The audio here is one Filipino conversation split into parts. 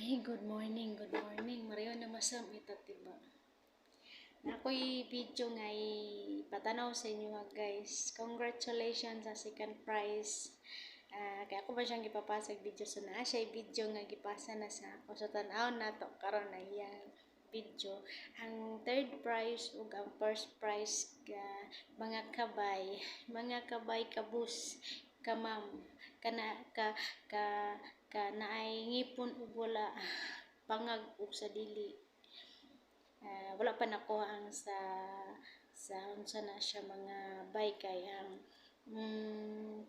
Hey, good morning, good morning. Mariyo na masam itatiba. Ako'y video nga patanaw sa inyo ha, guys. Congratulations sa second prize. Kaya ako ba siyang gipapasag video so na siya video nga gipasa na sa ako. So tanaw na to karon na iyang video. Ang third prize ug ang first prize mga kabay kabus kamam kana ka naay ngipon ug wala pangag ug sa dili. Wala pa nakuha ang sa unsa na siya mga bay kay ang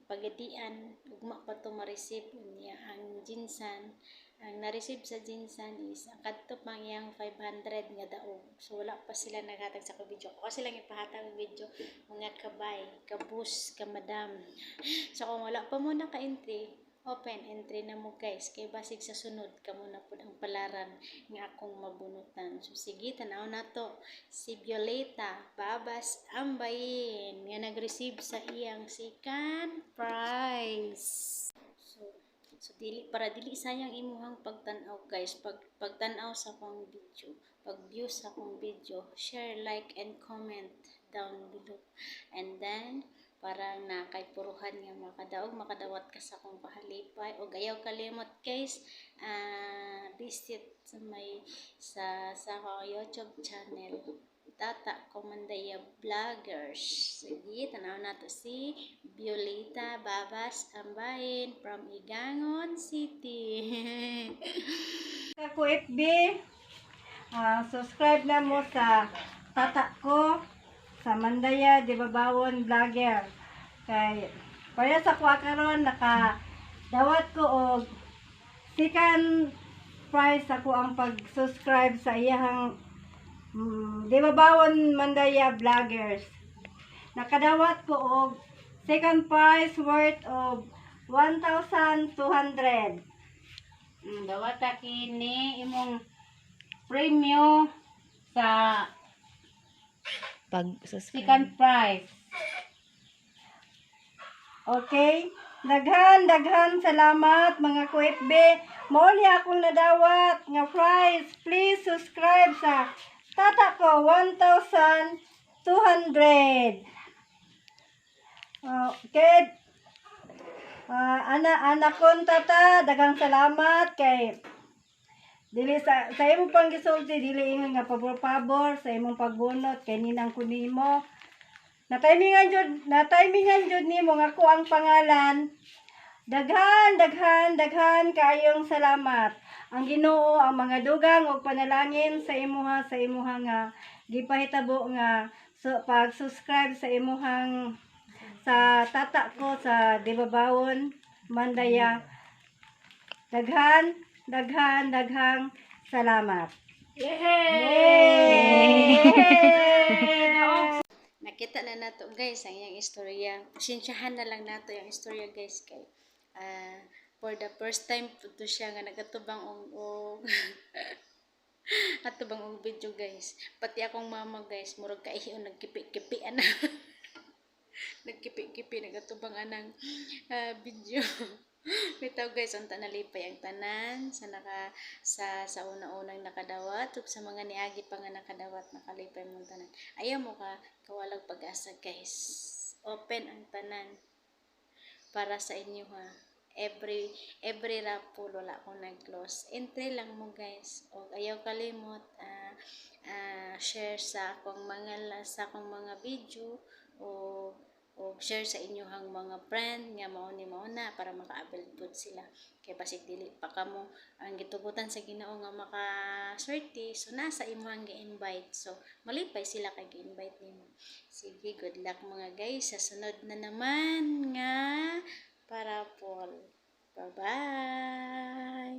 pagadian ugma pa to ma-receive niya ang jinsan. Ang na-receive sa jinsan is ang kadto pang iyang 500 nga daog. So wala pa sila naghatag sa video. Ako sila ipahatag ang video mga kabay, kabus, kamadam. So kung wala pa mo naka-entry, open entry na mo guys kay basig sa sunod kamo na pud ang palaran nga akong mabunutan. So sige tanaw na to si Violeta Babas Ambayin nga nag-receive sa iyang second prize. So dili para dili sayang imuhang pagtan-aw guys, pagtan-aw sa akong video, pag-view sa akong video, share, like and comment down below. And then para na kay puruhan nga makadawat ka sa akong pahalipay o gayaw kalimot guys, visit sa akong YouTube channel Tata Komandaya Vloggers. Sige, tanaw na to si Violeta Babas Ambayin from Higangon City. Ako FB, subscribe na mo sa tata ko sa Mandaya Dibabawon Vlogger. Kay para sa kuha karon nakadawat ko og second prize ako ang pag-subscribe sa iyang Dibabawon Mandaya Vloggers. Nakadawat ko og second prize worth of 1,200. Dawat kini imong premyo sa second prize. Okay? Daghan salamat mga kuwetb. Mao ni akong nadawat nga prize. Please subscribe sa tata ko 1,200. Okay. Anak kon tata, daghang salamat kay dili sa imong pang gisulti dili ingon nga pabor-pabor sa imong pagbunot kay ninang kunimo. Na timingan jud nimo nga ako ang pangalan. Daghan kayong salamat. Ang Ginoo ang mga dugang ug panalangin sa imuha nga gipahitabo nga pag-subscribe sa imuhang sa tata ko sa Dibabawon Mandaya. Daghang salamat. Yay! Nakita na nato guys ang iyang istorya. Pasensyahan na lang nato yung istorya guys kay for the first time to siya nga nagatubang og atubang og video guys. Pati akong mama guys murag kaihion nagkipi-kipi ana. Nagkipi-kipi nagatubang anang video. Bitaw guys, unta nalipay ang tanan sa una-unang nakadawat ug sa mga niagi pa nga nakadawat nakalipay mo tanan. Ayaw mo ka kawalag pag-asa guys. Open ang tanan para sa inyo ha. Every raffle wala akong nag-close. Entry lang mo guys. O ayaw kalimot share sa akong mga video o share sa inyohang mga friend nga mao na para maka-avail pod sila kay basig dili pa kamo ang gitugutan sa Ginoo nga makaswerte so nasa imong gi-invite so malipay sila kay gi-invite nimo. Sige, good luck mga guys sa sunod na naman nga para Paul. Bye bye.